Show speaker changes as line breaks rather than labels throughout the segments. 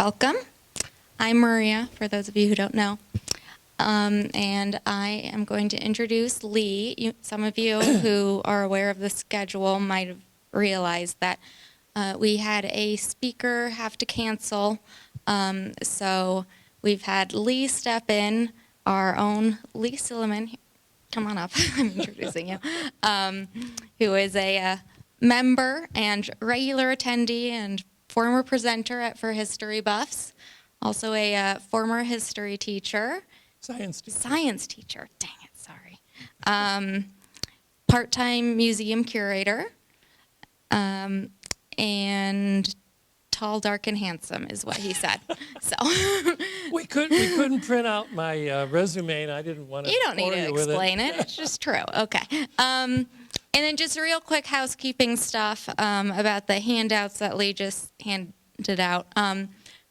Welcome. I'm Maria, for those of you who don't know. And I am going to introduce Lee. Some of you who are aware of the schedule might have realized that we had a speaker have to cancel. So we've had Lee step in, our own Lee Silliman. Come on up, I'm introducing you. Who is a member and regular attendee and former presenter at 4HistoryBuffs. Also a former history teacher.
Science
teacher, dang it, sorry. Part-time museum curator, and tall, dark, and handsome is what he said. So
we couldn't print out my resume, and I didn't want to.
You don't need to explain it. It's just true. Okay. And then just real quick housekeeping stuff about the handouts that Lee just handed out.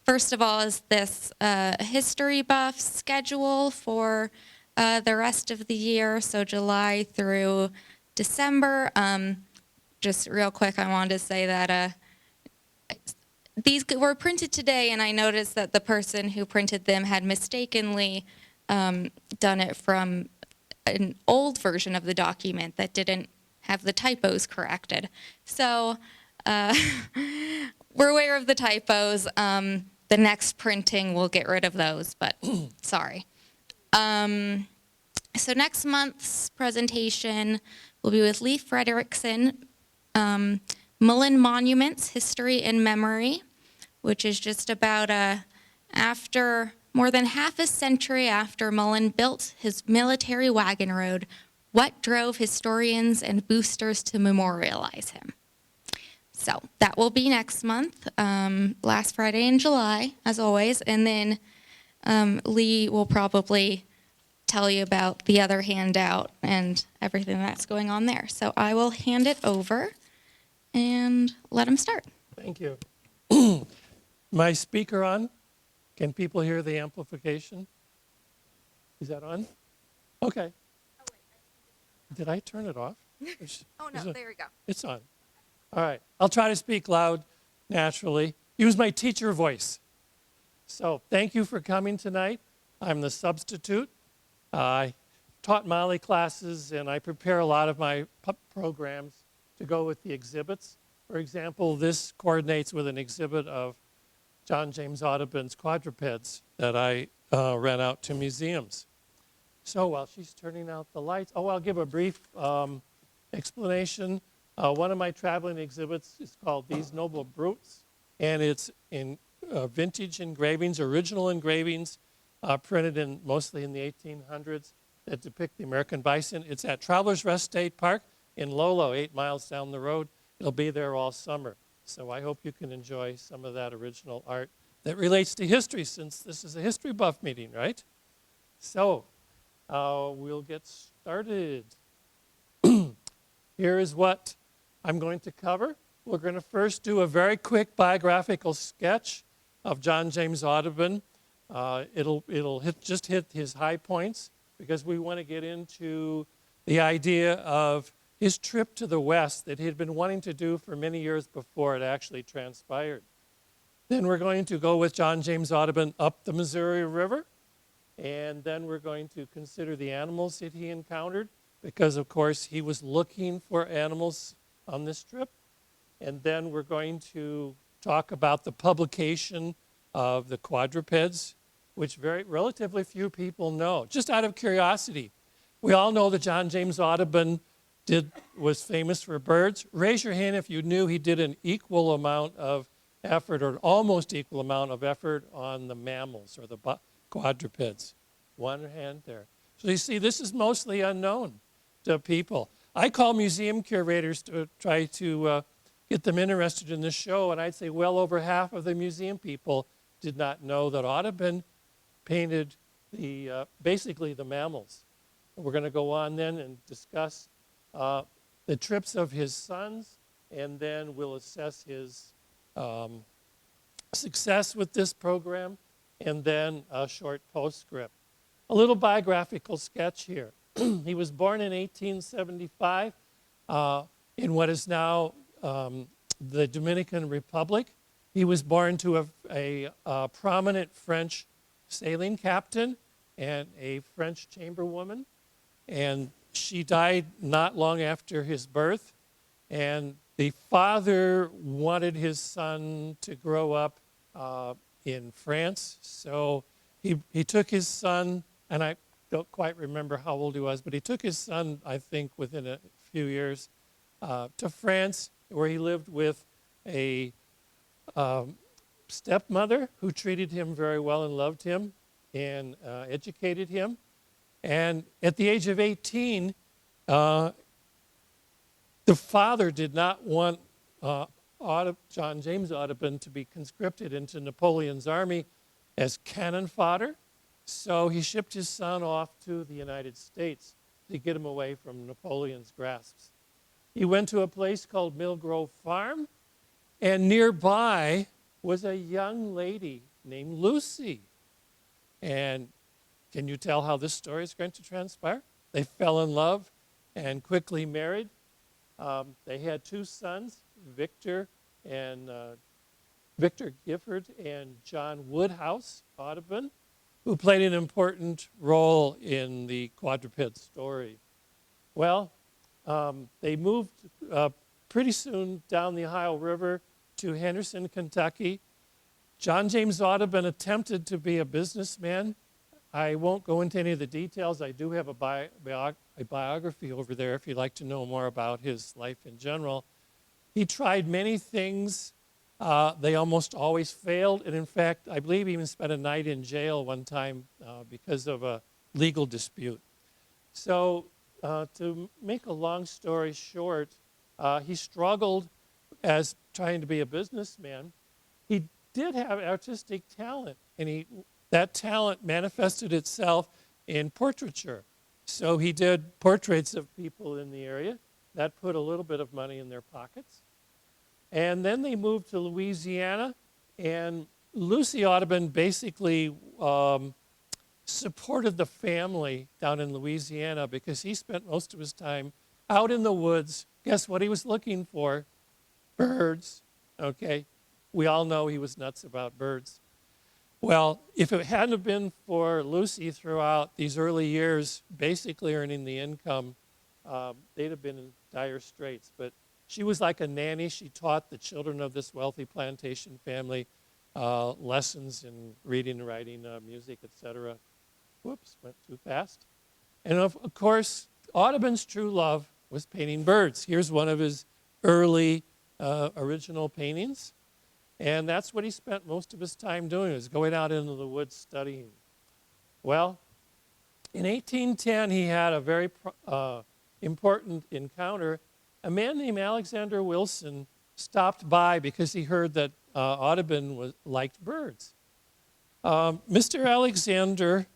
First of all is this History Buff schedule for the rest of the year, so July through December. Just real quick, I wanted to say that these were printed today, and I noticed that the person who printed them had mistakenly done it from an old version of the document that didn't have the typos corrected. So we're aware of the typos. The next printing will get rid of those, but sorry. So next month's presentation will be with Lee Frederickson, Mullen Monuments, History and Memory, which is just about after more than half a century after Mullen built his military wagon road, what drove historians and boosters to memorialize him? So that will be next month, last Friday in July, as always. And then Lee will probably tell you about the other handout and everything that's going on there. So I will hand it over and let him start.
Thank you. My speaker on? Can people hear the amplification? Is that on? Okay.
Oh, wait.
Did I turn it off?
Oh, no, there we go.
It's on. All right. I'll try to speak loud, naturally. Use my teacher voice. So thank you for coming tonight. I'm the substitute. I taught Mali classes, and I prepare a lot of my programs to go with the exhibits. For example, this coordinates with an exhibit of John James Audubon's quadrupeds that I rent out to museums. So while she's turning out the lights, I'll give a brief explanation. One of my traveling exhibits is called These Noble Brutes, and it's in vintage engravings, original engravings, printed mostly in the 1800s that depict the American bison. It's at Travelers Rest State Park in Lolo, 8 miles down the road. It'll be there all summer. So I hope you can enjoy some of that original art that relates to history, since this is a history buff meeting, right? So we'll get started. Here is what I'm going to cover. We're going to first do a very quick biographical sketch of John James Audubon. It'll just hit his high points, because we want to get into the idea of his trip to the West that he had been wanting to do for many years before it actually transpired. Then we're going to go with John James Audubon up the Missouri River, and then we're going to consider the animals that he encountered, because of course he was looking for animals on this trip. And then we're going to talk about the publication of the quadrupeds, which relatively few people know. Just out of curiosity, we all know that John James Audubon was famous for birds. Raise your hand if you knew he did an equal amount of effort, or an almost equal amount of effort, on the mammals or the quadrupeds. One hand there. So you see, this is mostly unknown to people. I call museum curators to try to get them interested in this show, and I'd say well over half of the museum people did not know that Audubon painted basically the mammals. We're going to go on then and discuss the trips of his sons, and then we'll assess his success with this program, and then a short postscript. A little biographical sketch here. He was born in 1875 in what is now the Dominican Republic. He was born to a prominent French sailing captain and a French chamberwoman, and she died not long after his birth. And the father wanted his son to grow up in France, so he took his son, and I don't quite remember how old he was, but he took his son, I think, within a few years, to France, where he lived with a stepmother who treated him very well and loved him and educated him. And at the age of 18, the father did not want John James Audubon to be conscripted into Napoleon's army as cannon fodder. So he shipped his son off to the United States to get him away from Napoleon's grasps. He went to a place called Mill Grove Farm, and nearby was a young lady named Lucy. And can you tell how this story is going to transpire? They fell in love and quickly married. They had two sons, Victor Gifford and John Woodhouse Audubon, who played an important role in the quadruped story. Well, they moved pretty soon down the Ohio River to Henderson, Kentucky. John James Audubon attempted to be a businessman. I won't go into any of the details. I do have a biography over there if you'd like to know more about his life in general. He tried many things. They almost always failed. And in fact, I believe he even spent a night in jail one time because of a legal dispute. So to make a long story short, he struggled as trying to be a businessman. He did have artistic talent, and that talent manifested itself in portraiture. So he did portraits of people in the area. That put a little bit of money in their pockets. And then they moved to Louisiana, and Lucy Audubon basically supported the family down in Louisiana because he spent most of his time out in the woods. Guess what he was looking for? Birds, okay? We all know he was nuts about birds. Well, if it hadn't have been for Lucy throughout these early years, basically earning the income, they'd have been in dire straits. But she was like a nanny. She taught the children of this wealthy plantation family lessons in reading, writing, music, etc. Whoops, went too fast. And of course, Audubon's true love was painting birds. Here's one of his early original paintings. And that's what he spent most of his time doing, was going out into the woods studying. Well, in 1810, he had a very important encounter. A man named Alexander Wilson stopped by because he heard that Audubon liked birds. Mr. Alexander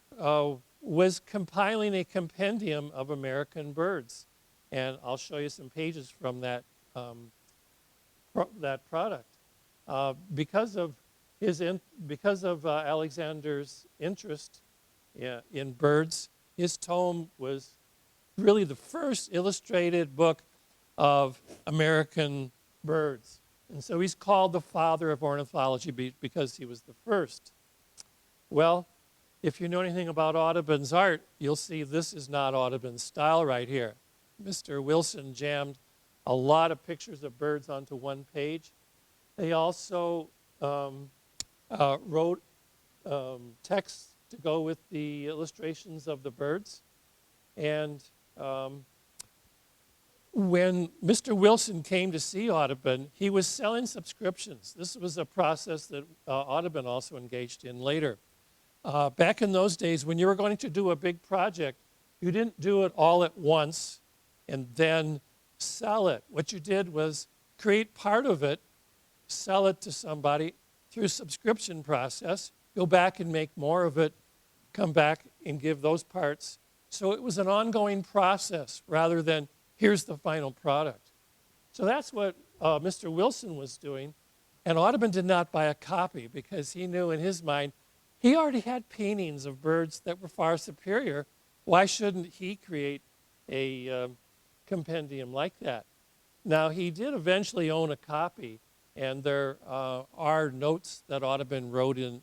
was compiling a compendium of American birds. And I'll show you some pages from that product. Because of Alexander's interest in birds, his tome was really the first illustrated book of American birds. And so he's called the father of ornithology because he was the first. Well, if you know anything about Audubon's art, you'll see this is not Audubon's style right here. Mr. Wilson jammed a lot of pictures of birds onto one page. They also wrote text to go with the illustrations of the birds. And when Mr. Wilson came to see Audubon, he was selling subscriptions. This was a process that Audubon also engaged in later. Back in those days, when you were going to do a big project, you didn't do it all at once and then sell it. What you did was create part of it, sell it to somebody through a subscription process, go back and make more of it, come back and give those parts. So it was an ongoing process rather than here's the final product. So that's what Mr. Wilson was doing. And Audubon did not buy a copy because he knew in his mind he already had paintings of birds that were far superior. Why shouldn't he create a compendium like that? Now, he did eventually own a copy, And there are notes that Audubon wrote in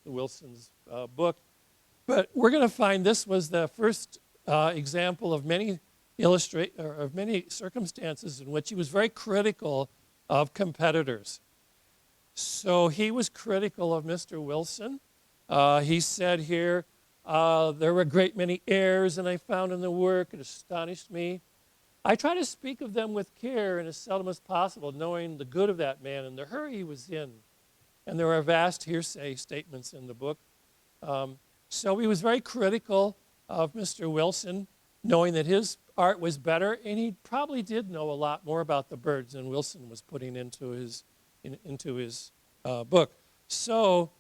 Wilson's book. But we're going to find this was the first example of many circumstances in which he was very critical of competitors. So he was critical of Mr. Wilson. He said here, there were a great many errors and I found in the work. It astonished me. I try to speak of them with care and as seldom as possible, knowing the good of that man and the hurry he was in. And there are vast hearsay statements in the book. So he was very critical of Mr. Wilson, knowing that his art was better, and he probably did know a lot more about the birds than Wilson was putting into his book. So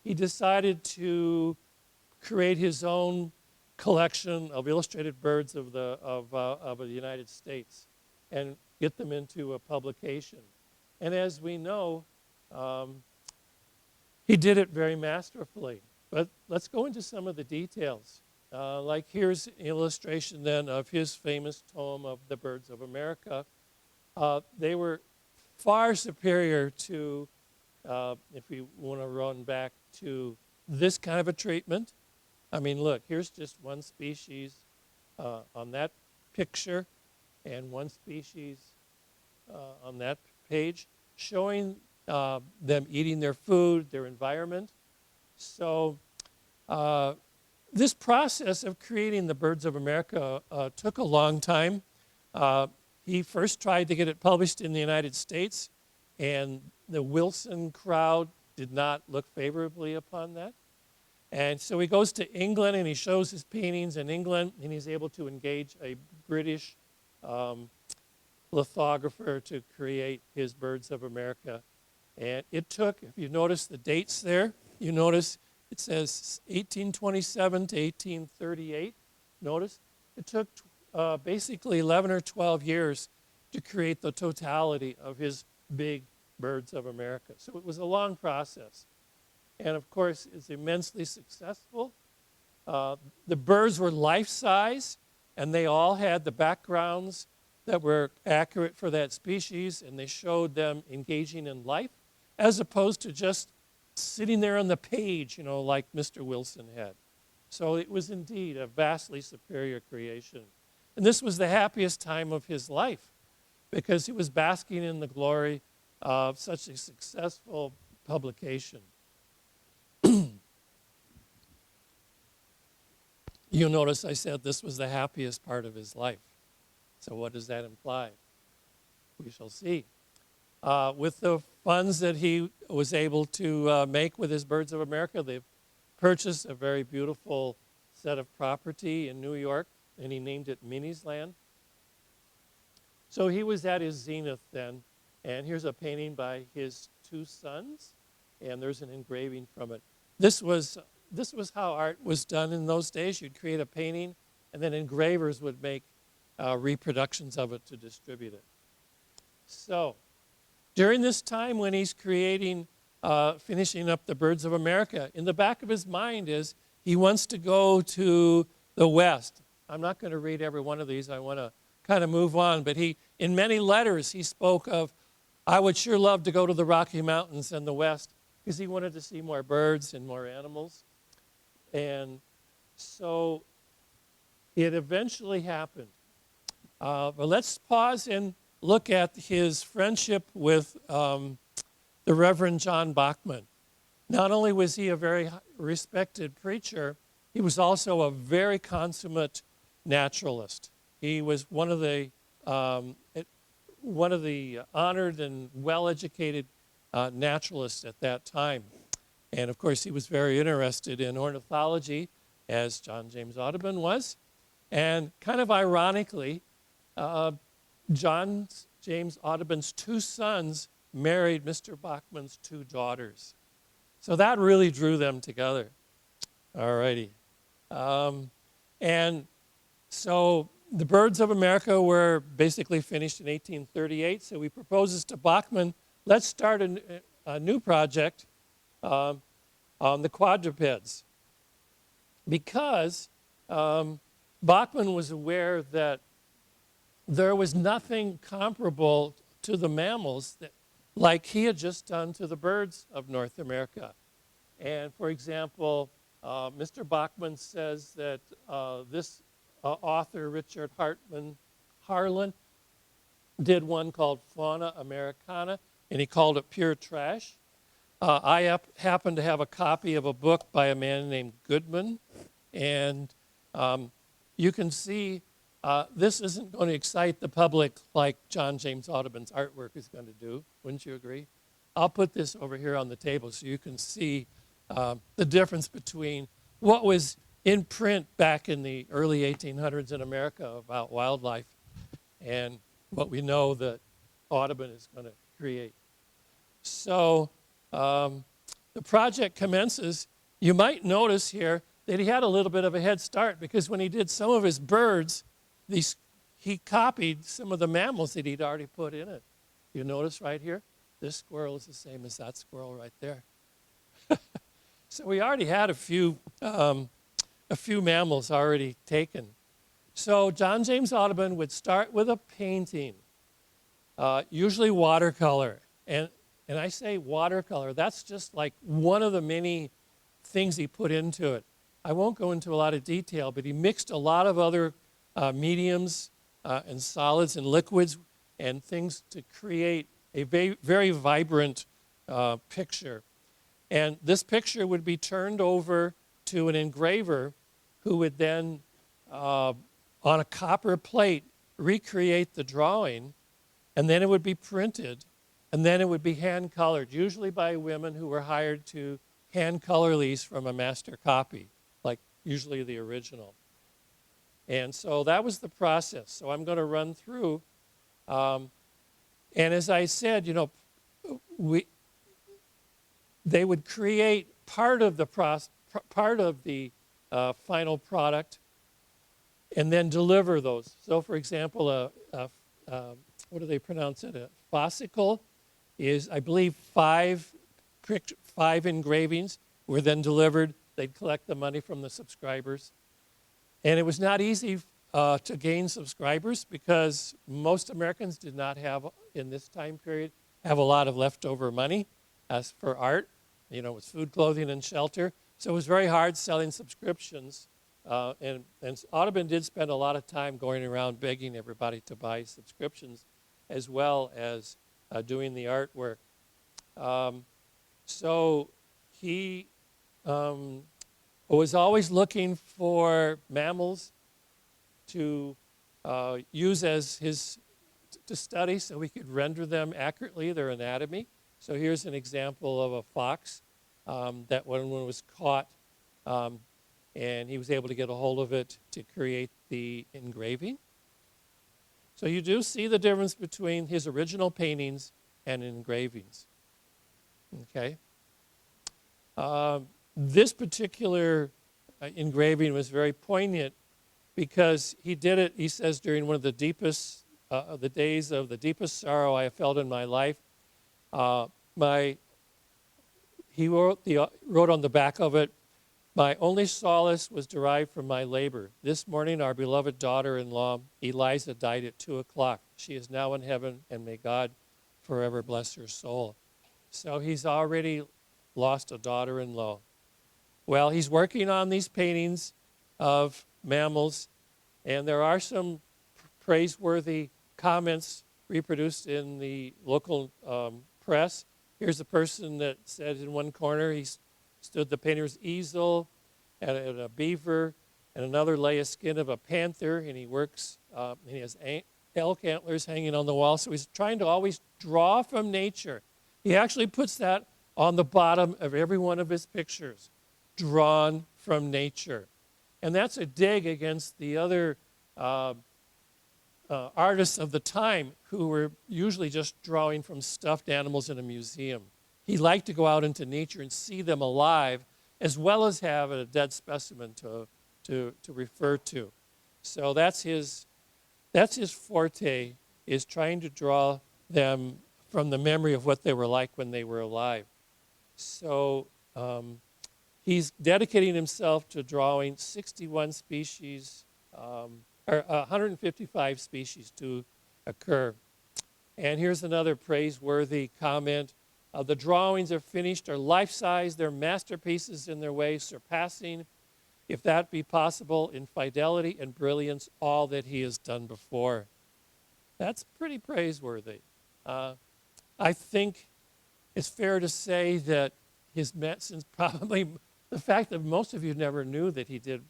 he decided to create his own collection of illustrated birds of the United States and get them into a publication. And as we know, he did it very masterfully. But let's go into some of the details. Like here's an illustration then of his famous tome of the Birds of America. They were far superior to, if we want to run back to this kind of a treatment. I mean, look, here's just one species on that picture and one species on that page, showing them eating their food, their environment. So this process of creating the Birds of America took a long time. He first tried to get it published in the United States, and the Wilson crowd did not look favorably upon that. And so he goes to England and he shows his paintings in England, and he's able to engage a British lithographer to create his Birds of America. And it took, if you notice the dates there, you notice it says 1827 to 1838. Notice it took basically 11 or 12 years to create the totality of his big Birds of America. So it was a long process. And of course, it's immensely successful. The birds were life-size, and they all had the backgrounds that were accurate for that species, and they showed them engaging in life, as opposed to just sitting there on the page, you know, like Mr. Wilson had. So it was indeed a vastly superior creation. And this was the happiest time of his life, because he was basking in the glory of such a successful publication. You'll notice I said this was the happiest part of his life. So what does that imply? We shall see. With the funds that he was able to make with his Birds of America, they've purchased a very beautiful set of property in New York, and he named it Minnie's Land. So he was at his zenith then, and here's a painting by his two sons, and there's an engraving from it. This was how art was done in those days. You'd create a painting, and then engravers would make reproductions of it to distribute it. So during this time when he's creating, finishing up the Birds of America, in the back of his mind is he wants to go to the West. I'm not going to read every one of these. I want to kind of move on. But he, in many letters, he spoke of, I would sure love to go to the Rocky Mountains and the West, because he wanted to see more birds and more animals. And so it eventually happened. But let's pause and look at his friendship with the Reverend John Bachman. Not only was he a very respected preacher, he was also a very consummate naturalist. He was one of the honored and well-educated naturalists at that time. And of course, he was very interested in ornithology, as John James Audubon was. And kind of ironically, John James Audubon's two sons married Mr. Bachman's two daughters. So that really drew them together. All righty. And so the Birds of America were basically finished in 1838. So he proposes to Bachman, let's start a new project on the quadrupeds. Because Bachman was aware that there was nothing comparable to the mammals like he had just done to the birds of North America. And for example, Mr. Bachman says that this author, Richard Harlan, did one called Fauna Americana, and he called it pure trash. I happen to have a copy of a book by a man named Goodman, and you can see this isn't going to excite the public like John James Audubon's artwork is going to do. Wouldn't you agree? I'll put this over here on the table so you can see the difference between what was in print back in the early 1800s in America about wildlife and what we know that Audubon is going to create. So the project commences. You might notice here that he had a little bit of a head start because when he did some of his birds, he copied some of the mammals that he'd already put in it. You notice right here, this squirrel is the same as that squirrel right there. So we already had a few mammals already taken. So John James Audubon would start with a painting, usually watercolor. And I say watercolor, that's just like one of the many things he put into it. I won't go into a lot of detail, but he mixed a lot of other mediums and solids and liquids and things to create a very vibrant picture. And this picture would be turned over to an engraver who would then, on a copper plate, recreate the drawing, and then it would be printed, and then it would be hand-colored, usually by women who were hired to hand-color these from a master copy, like usually the original. And so that was the process. So I'm going to run through. And as I said, you know, they would create part of the final product and then deliver those. So for example, what do they pronounce it? A fossicle is, I believe, five engravings were then delivered. They'd collect the money from the subscribers. And it was not easy to gain subscribers because most Americans did not have, in this time period, have a lot of leftover money as for art. You know, it was food, clothing, and shelter. So it was very hard selling subscriptions. And Audubon did spend a lot of time going around begging everybody to buy subscriptions as well as doing the artwork. So he was always looking for mammals to use as to study so we could render them accurately, their anatomy. So here's an example of a fox that when it was caught, and he was able to get a hold of it to create the engraving. So you do see the difference between his original paintings and engravings. Okay. This particular engraving was very poignant because he did it, he says, during one of the deepest, the days of the deepest sorrow I have felt in my life. He wrote on the back of it, "My only solace was derived from my labor. This morning our beloved daughter-in-law, Eliza, died at 2 o'clock. She is now in heaven, and may God forever bless her soul." So he's already lost a daughter-in-law. Well, he's working on these paintings of mammals, and there are some praiseworthy comments reproduced in the local press. Here's a person that said in one corner he stood the painter's easel and a beaver, and another lay a skin of a panther, and he works, and he has elk antlers hanging on the wall. So he's trying to always draw from nature. He actually puts that on the bottom of every one of his pictures, drawn from nature. And that's a dig against the other artists of the time who were usually just drawing from stuffed animals in a museum. He liked to go out into nature and see them alive, as well as have a dead specimen to refer to. So that's his forte, is trying to draw them from the memory of what they were like when they were alive. So he's dedicating himself to drawing 61 species, or 155 species to occur. And here's another praiseworthy comment. The drawings are finished, are life-size, they're masterpieces in their way, surpassing, if that be possible, in fidelity and brilliance, all that he has done before. That's pretty praiseworthy. I think it's fair to say that his since probably the fact that most of you never knew that he did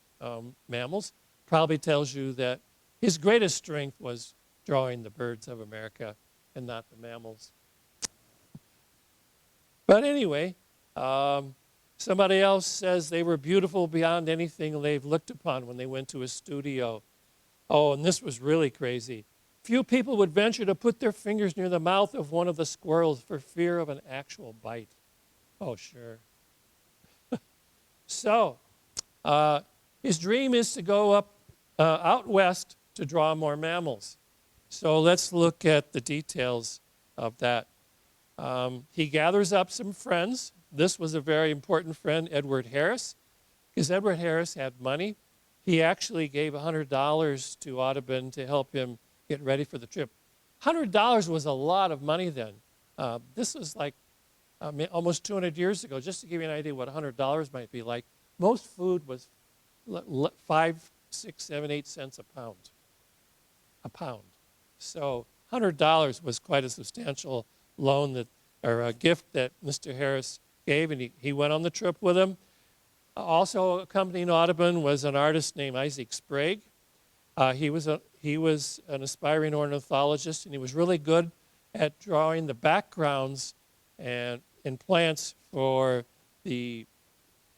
mammals probably tells you that his greatest strength was drawing the birds of America and not the mammals. But anyway, somebody else says they were beautiful beyond anything they've looked upon when they went to his studio. Oh, and this was really crazy. Few people would venture to put their fingers near the mouth of one of the squirrels for fear of an actual bite. Oh, sure. So, his dream is to go up out west to draw more mammals. So let's look at the details of that. He gathers up some friends. This was a very important friend, Edward Harris, because Edward Harris had money. He actually gave $100 to Audubon to help him get ready for the trip. $100 was a lot of money then. This was like almost 200 years ago. Just to give you an idea what $100 might be like, most food was 5, 6, 7, 8 cents a pound. A pound. So $100 was quite a substantial loan that, or a gift that Mr. Harris gave, and he went on the trip with him. Also accompanying Audubon was an artist named Isaac Sprague. He was an aspiring ornithologist, and he was really good at drawing the backgrounds and in plants for the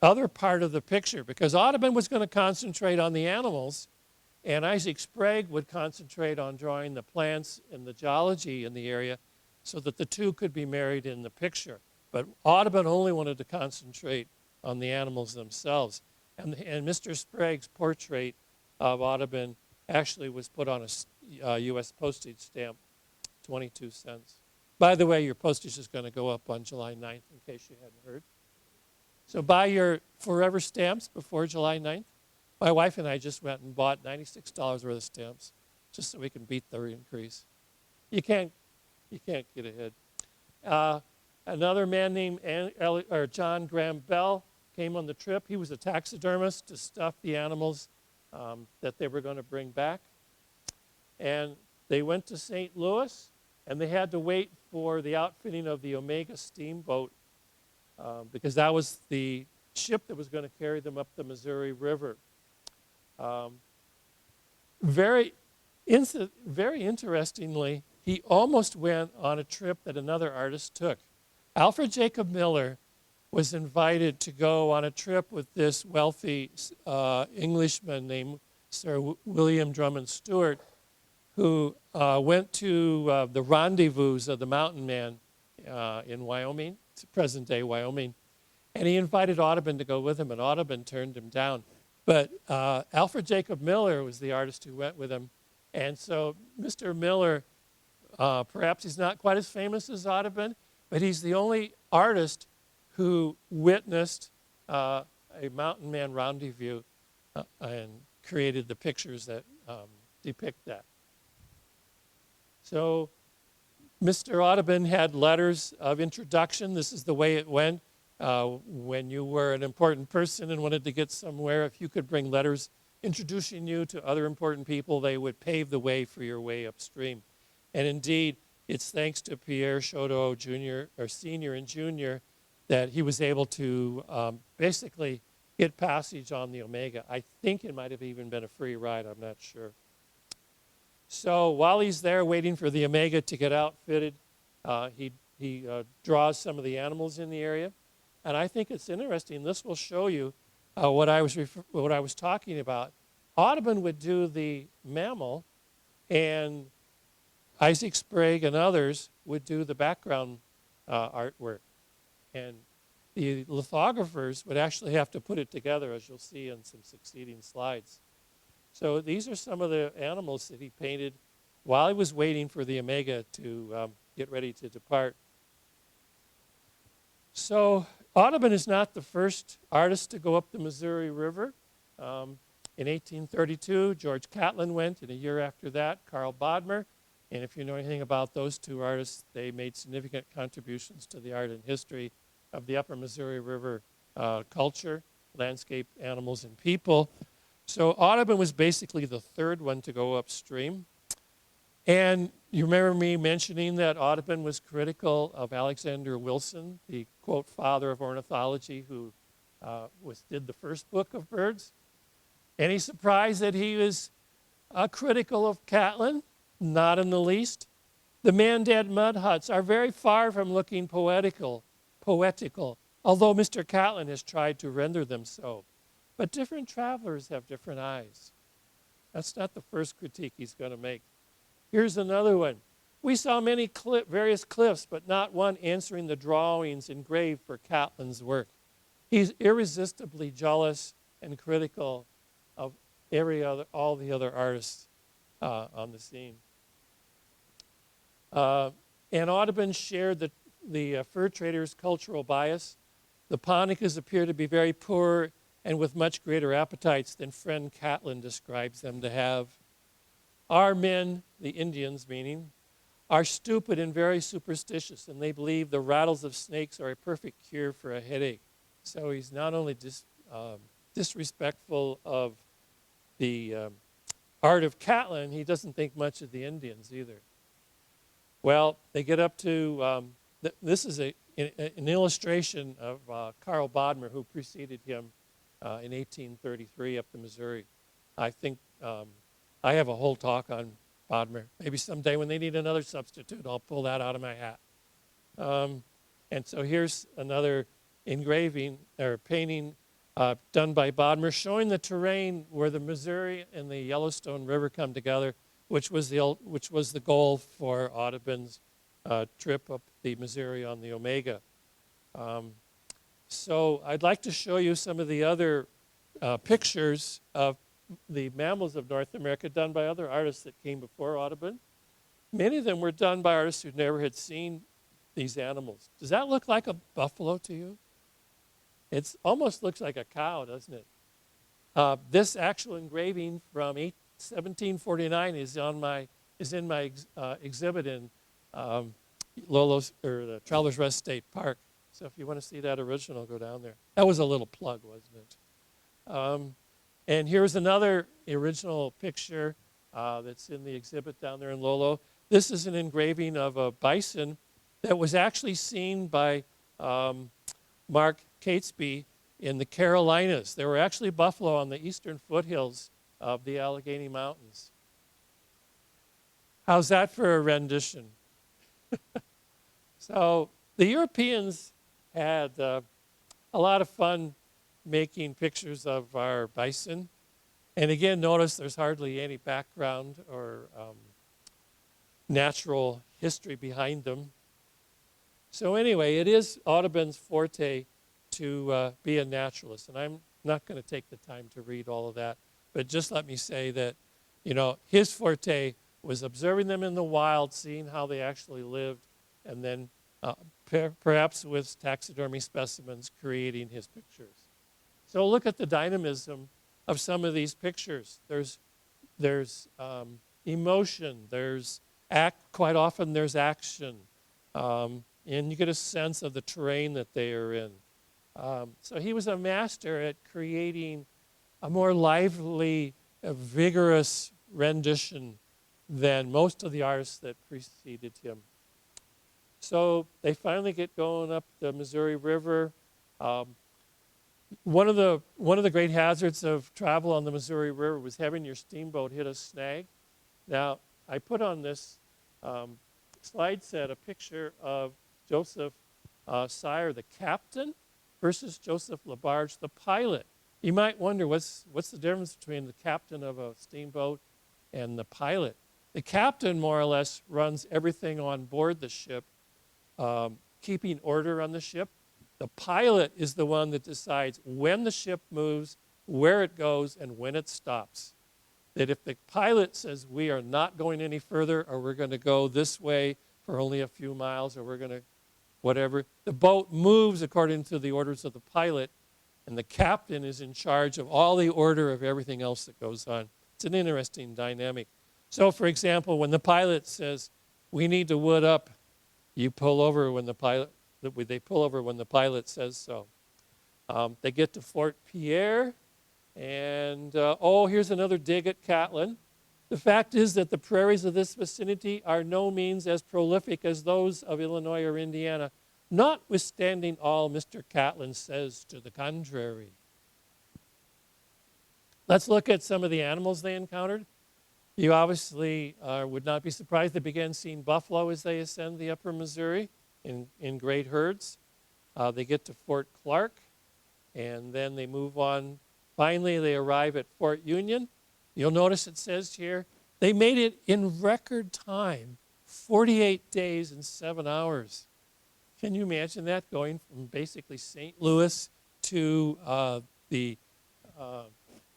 other part of the picture, because Audubon was going to concentrate on the animals, and Isaac Sprague would concentrate on drawing the plants and the geology in the area so that the two could be married in the picture. But Audubon only wanted to concentrate on the animals themselves. And Mr. Sprague's portrait of Audubon actually was put on a U.S. postage stamp, 22 cents. By the way, your postage is going to go up on July 9th, in case you hadn't heard. So buy your forever stamps before July 9th. My wife and I just went and bought $96 worth of stamps just so we can beat the increase. You can't get ahead. Another man named John Graham Bell came on the trip. He was a taxidermist to stuff the animals that they were going to bring back. And they went to St. Louis, and they had to wait for the outfitting of the Omega steamboat because that was the ship that was going to carry them up the Missouri River. Very interestingly, he almost went on a trip that another artist took. Alfred Jacob Miller was invited to go on a trip with this wealthy Englishman named Sir William Drummond Stewart, who went to the rendezvous of the mountain man in Wyoming, present-day Wyoming, and he invited Audubon to go with him, and Audubon turned him down. But Alfred Jacob Miller was the artist who went with him, and so Mr. Miller, perhaps he's not quite as famous as Audubon, but he's the only artist who witnessed a mountain man rendezvous and created the pictures that depict that. So Mr. Audubon had letters of introduction. This is the way it went. When you were an important person and wanted to get somewhere, if you could bring letters introducing you to other important people, they would pave the way for your way upstream. And indeed, it's thanks to Pierre Chaudot Jr., or Sr. and Jr., that he was able to basically get passage on the Omega. I think it might have even been a free ride, I'm not sure. So while he's there waiting for the Omega to get outfitted, he draws some of the animals in the area. And I think it's interesting. This will show you what I was talking about. Audubon would do the mammal, and Isaac Sprague and others would do the background artwork. And the lithographers would actually have to put it together, as you'll see in some succeeding slides. So these are some of the animals that he painted while he was waiting for the Omega to get ready to depart. So Audubon is not the first artist to go up the Missouri River. In 1832, George Catlin went, and a year after that, Carl Bodmer. And if you know anything about those two artists, they made significant contributions to the art and history of the upper Missouri River culture, landscape, animals, and people. So Audubon was basically the third one to go upstream. And you remember me mentioning that Audubon was critical of Alexander Wilson, the, quote, father of ornithology, who did the first book of birds. Any surprise that he was critical of Catlin? Not in the least. The man-dead mud huts are very far from looking poetical, although Mr. Catlin has tried to render them so. But different travelers have different eyes. That's not the first critique he's going to make. Here's another one. We saw many various cliffs, but not one answering the drawings engraved for Catlin's work. He's irresistibly jealous and critical of all the other artists on the scene. And Audubon shared the fur traders' cultural bias. The Ponicas appear to be very poor and with much greater appetites than friend Catlin describes them to have. Our men, the Indians meaning, are stupid and very superstitious, and they believe the rattles of snakes are a perfect cure for a headache. So he's not only disrespectful of the art of Catlin, he doesn't think much of the Indians either. Well, they get up to, this is an illustration of Carl Bodmer, who preceded him in 1833 up the Missouri. I think I have a whole talk on Bodmer. Maybe someday when they need another substitute, I'll pull that out of my hat. And so here's another engraving or painting done by Bodmer showing the terrain where the Missouri and the Yellowstone River come together, which was the goal for Audubon's trip up the Missouri on the Omega. So I'd like to show you some of the other pictures of the mammals of North America done by other artists that came before Audubon. Many of them were done by artists who never had seen these animals. Does that look like a buffalo to you? It almost looks like a cow, doesn't it? This actual engraving from 1749 is in my exhibit in Lolo's or the Travelers Rest State Park. So if you want to see that original, go down there. That was a little plug, wasn't it? And here's another original picture that's in the exhibit down there in Lolo. This is an engraving of a bison that was actually seen by Mark Catesby in the Carolinas. There were actually buffalo on the eastern foothills of the Allegheny Mountains. How's that for a rendition? So the Europeans had a lot of fun making pictures of our bison. And again, notice there's hardly any background or natural history behind them. So anyway, it is Audubon's forte to be a naturalist. And I'm not going to take the time to read all of that. But just let me say that, his forte was observing them in the wild, seeing how they actually lived, and then perhaps with taxidermy specimens creating his pictures. So look at the dynamism of some of these pictures. There's emotion. Quite often there's action. And you get a sense of the terrain that they are in. So he was a master at creating a more lively, vigorous rendition than most of the artists that preceded him. So they finally get going up the Missouri River. One of the great hazards of travel on the Missouri River was having your steamboat hit a snag. Now, I put on this slide set a picture of Joseph Sire, the captain, versus Joseph LaBarge, the pilot. You might wonder, what's the difference between the captain of a steamboat and the pilot? The captain, more or less, runs everything on board the ship, keeping order on the ship. The pilot is the one that decides when the ship moves, where it goes, and when it stops. That if the pilot says, we are not going any further, or we're going to go this way for only a few miles, or we're going to whatever, the boat moves according to the orders of the pilot, and the captain is in charge of all the order of everything else that goes on. It's an interesting dynamic. So, for example, when the pilot says, we need to wood up, you pull over when the pilot, they pull over when the pilot says so. They get to Fort Pierre, and oh, here's another dig at Catlin. The fact is that the prairies of this vicinity are no means as prolific as those of Illinois or Indiana, notwithstanding all Mr. Catlin says to the contrary. Let's look at some of the animals they encountered. You obviously would not be surprised they began seeing buffalo as they ascend the upper Missouri in great herds. They get to Fort Clark, and then they move on. Finally, they arrive at Fort Union. You'll notice it says here, they made it in record time, 48 days and 7 hours. Can you imagine that, going from basically St. Louis to the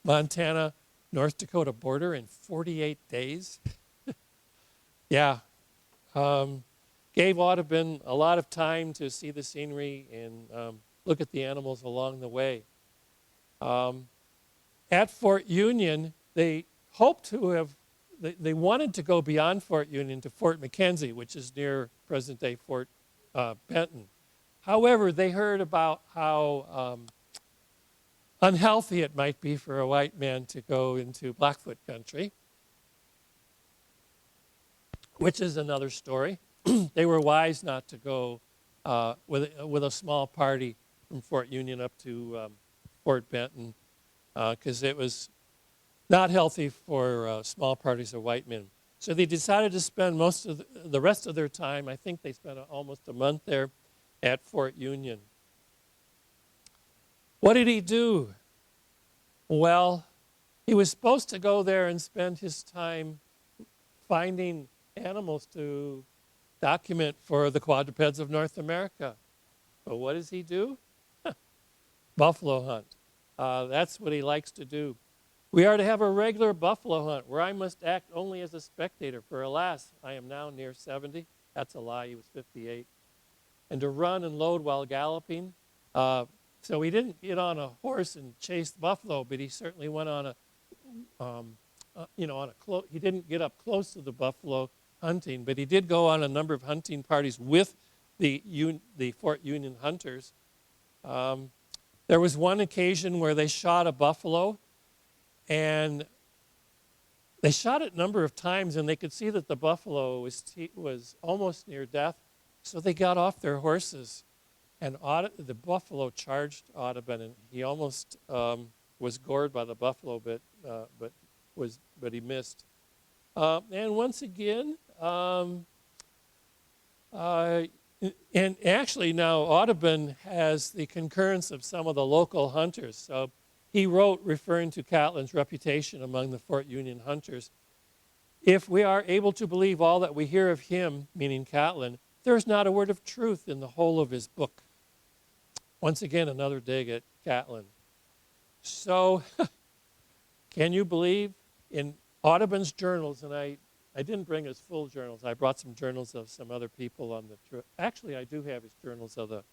Montana, North Dakota border in 48 days? Yeah. Gave Audubon a lot of time to see the scenery and look at the animals along the way. At Fort Union, they hoped to have, they wanted to go beyond Fort Union to Fort McKenzie, which is near present-day Fort Benton. However, they heard about how unhealthy it might be for a white man to go into Blackfoot country, which is another story. They were wise not to go with a small party from Fort Union up to Fort Benton, because it was not healthy for small parties of white men. So they decided to spend most of the rest of their time, I think they spent almost a month there, at Fort Union. What did he do? Well, he was supposed to go there and spend his time finding animals to document for the quadrupeds of North America. But what does he do? Buffalo hunt. That's what he likes to do. We are to have a regular buffalo hunt where I must act only as a spectator, for alas, I am now near 70. That's a lie, he was 58. And to run and load while galloping. So he didn't get on a horse and chase the buffalo, but he certainly went on he didn't get up close to the buffalo hunting, but he did go on a number of hunting parties with the Fort Union hunters. There was one occasion where they shot a buffalo, and they shot it a number of times, and they could see that the buffalo was almost near death, so they got off their horses, and the buffalo charged Audubon, and he almost was gored by the buffalo, but he missed. And once again, and actually now Audubon has the concurrence of some of the local hunters. So he wrote, referring to Catlin's reputation among the Fort Union hunters, if we are able to believe all that we hear of him, meaning Catlin, there is not a word of truth in the whole of his book. Once again, another dig at Catlin. So, can you believe in Audubon's journals, and I didn't bring his full journals. I brought some journals of some other people on the trip. Actually, I do have his journals of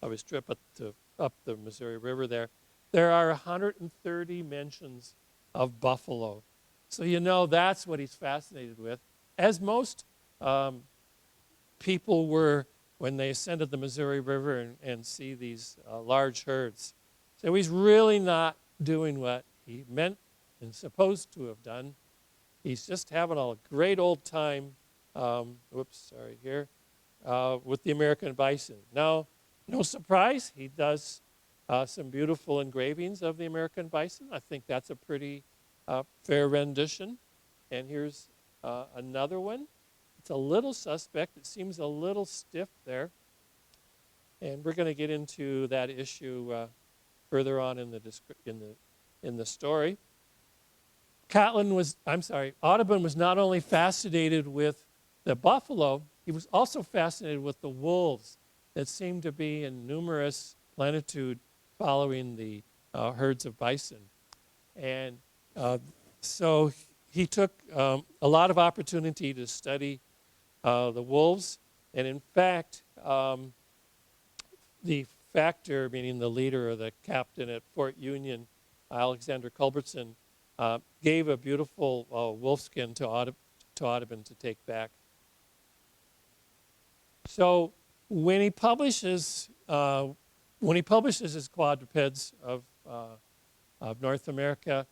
his trip up the Missouri River there. There are 130 mentions of buffalo. So you know that's what he's fascinated with, as most people were when they ascended the Missouri River and see these large herds. So he's really not doing what he meant and supposed to have done. He's just having a great old time, with the American bison. Now, no surprise, he does some beautiful engravings of the American bison. I think that's a pretty fair rendition. And here's another one. It's a little suspect. It seems a little stiff there. And we're going to get into that issue further on in the story. Audubon was not only fascinated with the buffalo, he was also fascinated with the wolves that seemed to be in numerous plenitude following the herds of bison. And so he took a lot of opportunity to study the wolves. And in fact, the factor, meaning the leader or the captain at Fort Union, Alexander Culbertson, gave a beautiful wolfskin to Audubon to take back. So when he publishes his quadrupeds of North America,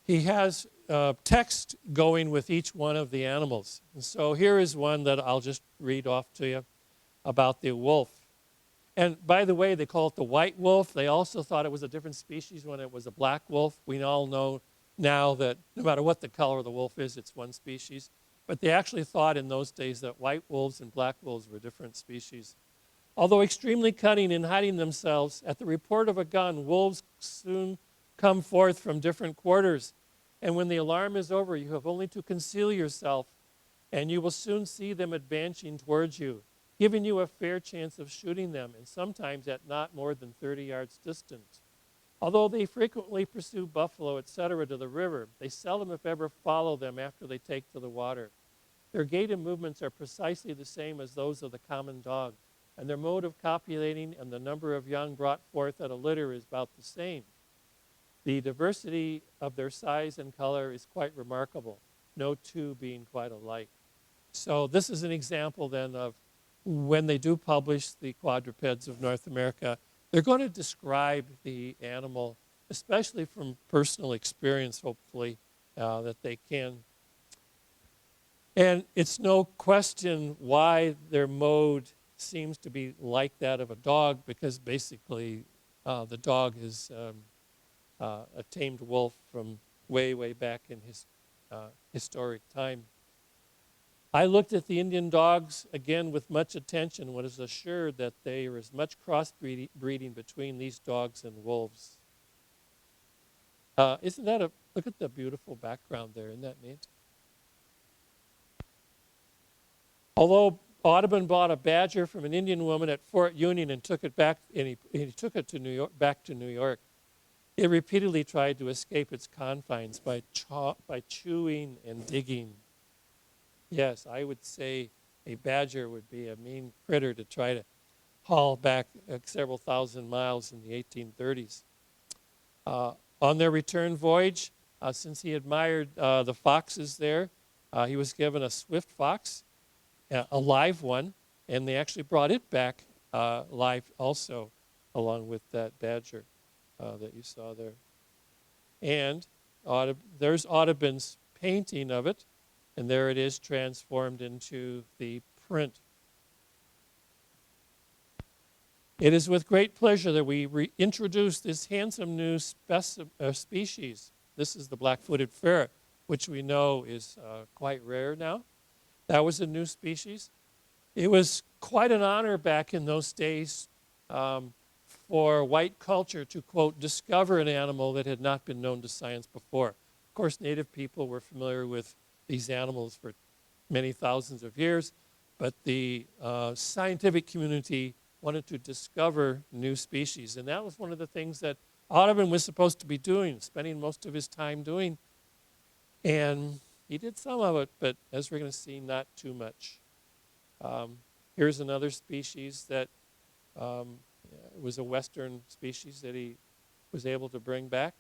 he has text going with each one of the animals. And so here is one that I'll just read off to you about the wolf. And by the way, they call it the white wolf. They also thought it was a different species when it was a black wolf. We all know now that no matter what the color of the wolf is, it's one species. But they actually thought in those days that white wolves and black wolves were different species. Although extremely cunning in hiding themselves, at the report of a gun, wolves soon come forth from different quarters. And when the alarm is over, you have only to conceal yourself, and you will soon see them advancing towards you, giving you a fair chance of shooting them, and sometimes at not more than 30 yards distant. Although they frequently pursue buffalo, etc., to the river, they seldom, if ever, follow them after they take to the water. Their gait and movements are precisely the same as those of the common dog, and their mode of copulating and the number of young brought forth at a litter is about the same. The diversity of their size and color is quite remarkable, no two being quite alike. So this is an example then of when they do publish the quadrupeds of North America, they're going to describe the animal, especially from personal experience, hopefully, that they can. And it's no question why their mode seems to be like that of a dog, because basically the dog is a tamed wolf from way, way back in his historic time. I looked at the Indian dogs, again, with much attention, and was assured that there is much crossbreeding between these dogs and wolves. Isn't that look at the beautiful background there, isn't that neat? Although Audubon bought a badger from an Indian woman at Fort Union and took it back, and he took it to back to New York, it repeatedly tried to escape its confines by chewing and digging. Yes, I would say a badger would be a mean critter to try to haul back several thousand miles in the 1830s. On their return voyage, since he admired the foxes there, he was given a swift fox, a live one, and they actually brought it back live also, along with that badger that you saw there. And there's Audubon's painting of it, and there it is transformed into the print. It is with great pleasure that we introduce this handsome new species. This is the black-footed ferret, which we know is quite rare now. That was a new species. It was quite an honor back in those days for white culture to, quote, discover an animal that had not been known to science before. Of course, native people were familiar with these animals for many thousands of years, but the scientific community wanted to discover new species. And that was one of the things that Audubon was supposed to be doing, spending most of his time doing. And he did some of it, but as we're going to see, not too much. Here's another species that was a western species that he was able to bring back.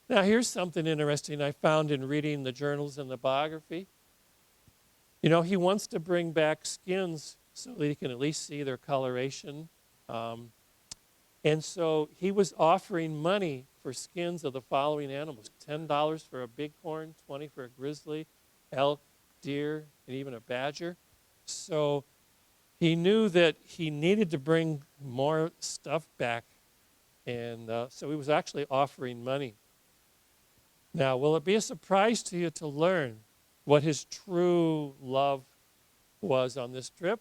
Now, here's something interesting I found in reading the journals and the biography. You know, he wants to bring back skins so that he can at least see their coloration. And so he was offering money for skins of the following animals: $10 for a bighorn, $20 for a grizzly, elk, deer, and even a badger. So he knew that he needed to bring more stuff back, and so he was actually offering money. Now, will it be a surprise to you to learn what his true love was on this trip?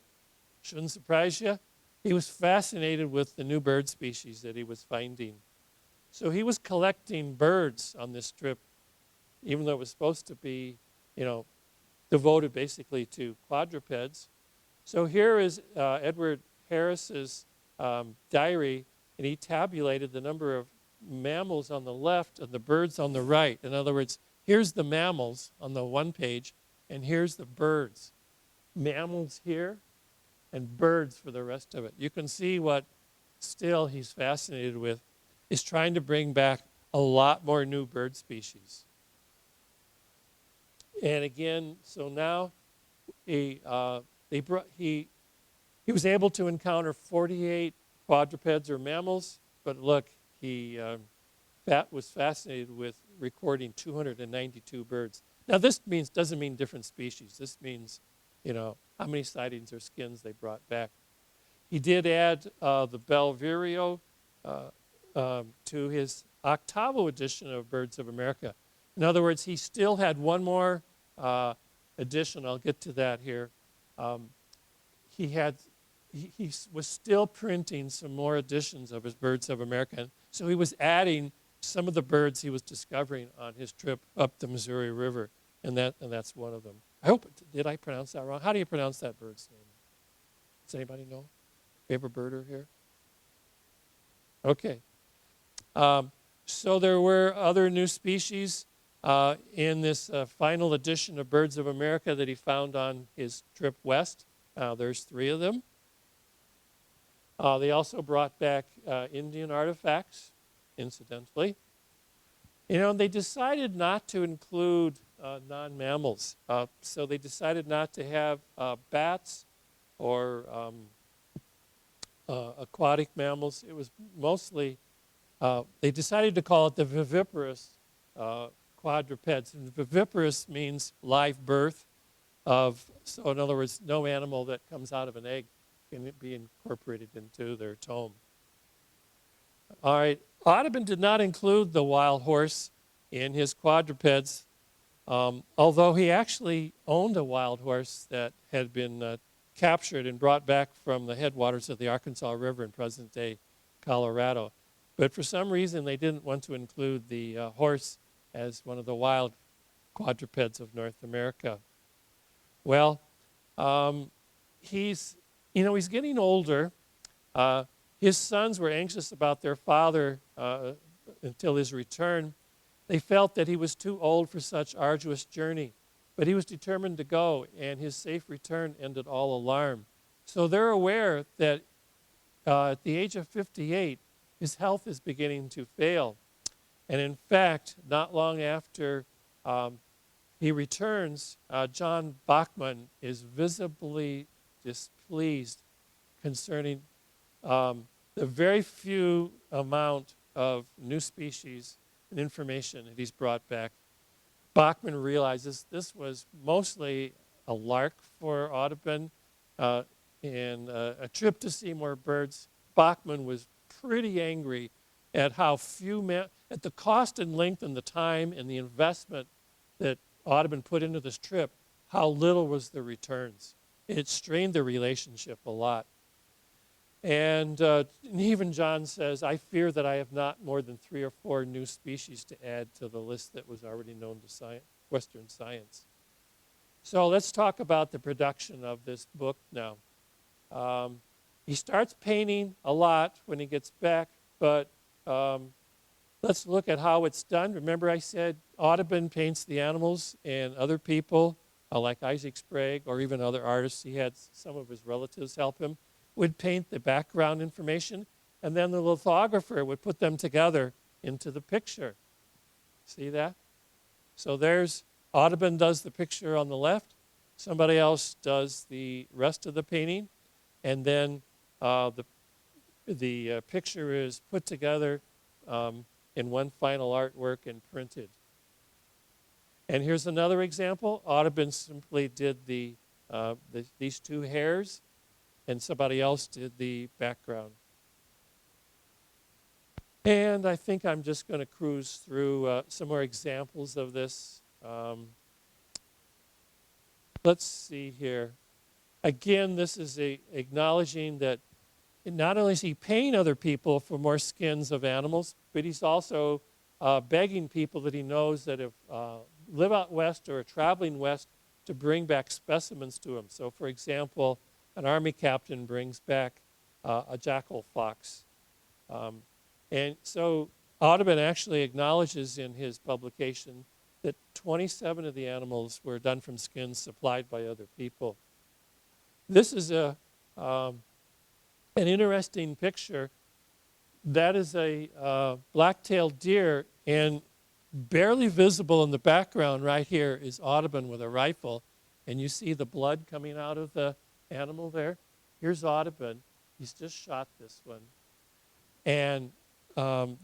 Shouldn't surprise you. He was fascinated with the new bird species that he was finding. So he was collecting birds on this trip, even though it was supposed to be, devoted basically to quadrupeds. So here is Edward Harris's diary, and he tabulated the number of mammals on the left and the birds on the right. In other words, here's the mammals on the one page, and here's the birds. Mammals here, and birds for the rest of it. You can see what still he's fascinated with is trying to bring back a lot more new bird species. And again, so now he was able to encounter 48 quadrupeds or mammals, but look, he was fascinated with recording 292 birds. Now this doesn't mean different species. This means, how many sightings or skins they brought back. He did add the Bell Vireo to his octavo edition of Birds of America. In other words, he still had one more edition. I'll get to that here. He was still printing some more editions of his Birds of America. So he was adding some of the birds he was discovering on his trip up the Missouri River, and that's one of them. Did I pronounce that wrong? How do you pronounce that bird's name? Does anybody know? We have a birder here? Okay. So there were other new species in this final edition of Birds of America that he found on his trip west. There's 3 of them. They also brought back Indian artifacts, incidentally. They decided not to include non-mammals. So they decided not to have bats or aquatic mammals. It was mostly, they decided to call it the viviparous quadrupeds. And viviparous means live birth so in other words, no animal that comes out of an egg can be incorporated into their tome. All right, Audubon did not include the wild horse in his quadrupeds, although he actually owned a wild horse that had been captured and brought back from the headwaters of the Arkansas River in present-day Colorado. But for some reason, they didn't want to include the horse as one of the wild quadrupeds of North America. Well, he's getting older. His sons were anxious about their father until his return. They felt that he was too old for such arduous journey, but he was determined to go, and his safe return ended all alarm. So they're aware that at the age of 58, his health is beginning to fail. And in fact, not long after he returns, John Bachman is visibly displeased concerning the very few amount of new species and information that he's brought back. Bachman realizes this was mostly a lark for Audubon and a trip to see more birds. Bachman was pretty angry at how at the cost and length and the time and the investment that Audubon put into this trip, how little was the returns. It strained the relationship a lot. And even John says, I fear that I have not more than 3 or 4 new species to add to the list that was already known to Western science. So let's talk about the production of this book now. He starts painting a lot when he gets back, but let's look at how it's done. Remember I said Audubon paints the animals, and other people, like Isaac Sprague or even other artists, he had some of his relatives help him, would paint the background information, and then the lithographer would put them together into the picture. See that? So there's Audubon does the picture on the left, somebody else does the rest of the painting, and then the picture is put together in one final artwork and printed. And here's another example. Audubon simply did these 2 hairs, and somebody else did the background. And I think I'm just going to cruise through some more examples of this. Let's see here. Again, this is acknowledging that not only is he paying other people for more skins of animals, but he's also begging people that he knows that live out west or are traveling west to bring back specimens to him. So, for example, an Army captain brings back a jackal fox. And so Audubon actually acknowledges in his publication that 27 of the animals were done from skins supplied by other people. This is an interesting picture. That is a black-tailed deer, and barely visible in the background right here is Audubon with a rifle. And you see the blood coming out of the animal there. Here's Audubon. He's just shot this one. And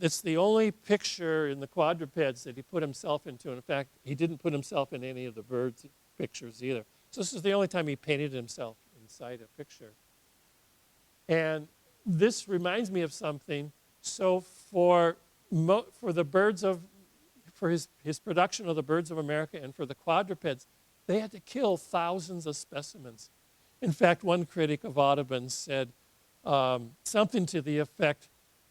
it's the only picture in the quadrupeds that he put himself into. In fact, he didn't put himself in any of the birds' pictures either. So this is the only time he painted himself inside a picture. And this reminds me of something. So for the birds of, for his production of the birds of America and for the quadrupeds, they had to kill thousands of specimens. In fact, one critic of Audubon said something to the effect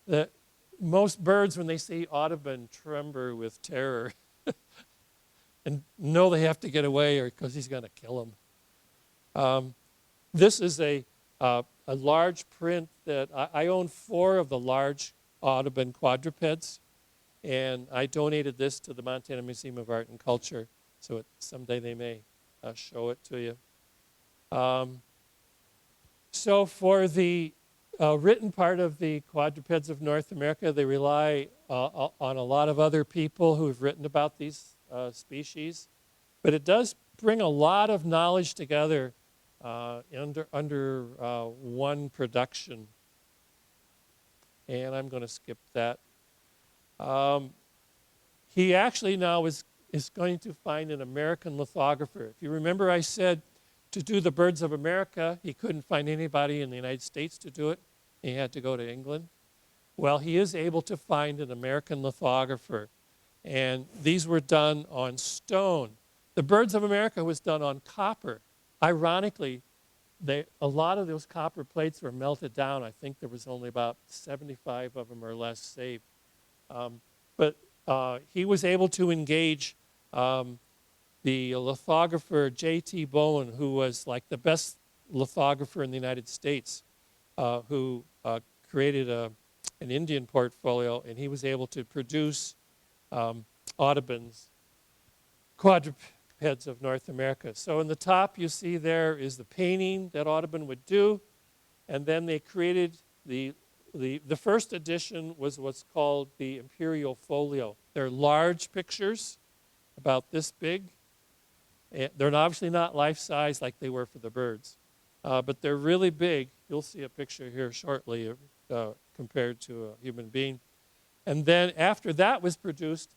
that most birds, when they see Audubon, tremble with terror and know they have to get away or because he's going to kill them. This is a large print that I own 4 of the large Audubon quadrupeds, and I donated this to the Montana Museum of Art and Culture, so someday they may show it to you. So for the written part of the quadrupeds of North America, they rely on a lot of other people who have written about these species, but it does bring a lot of knowledge together under one production. And I'm going to skip that. He actually now is going to find an American lithographer. If you remember, I said to do the birds of America, he couldn't find anybody in the United States to do it. He had to go to England. Well, he is able to find an American lithographer. And these were done on stone. The birds of America was done on copper. Ironically, a lot of those copper plates were melted down. I think there was only about 75 of them or less saved. But he was able to engage the lithographer J.T. Bowen, who was like the best lithographer in the United States, who created an Indian portfolio, and he was able to produce Audubon's quadrupeds of North America. So in the top you see there is the painting that Audubon would do, and then they created the first edition was what's called the Imperial Folio. They're large pictures, about this big. They're obviously not life-size like they were for the birds, but they're really big. You'll see a picture here shortly compared to a human being. And then after that was produced,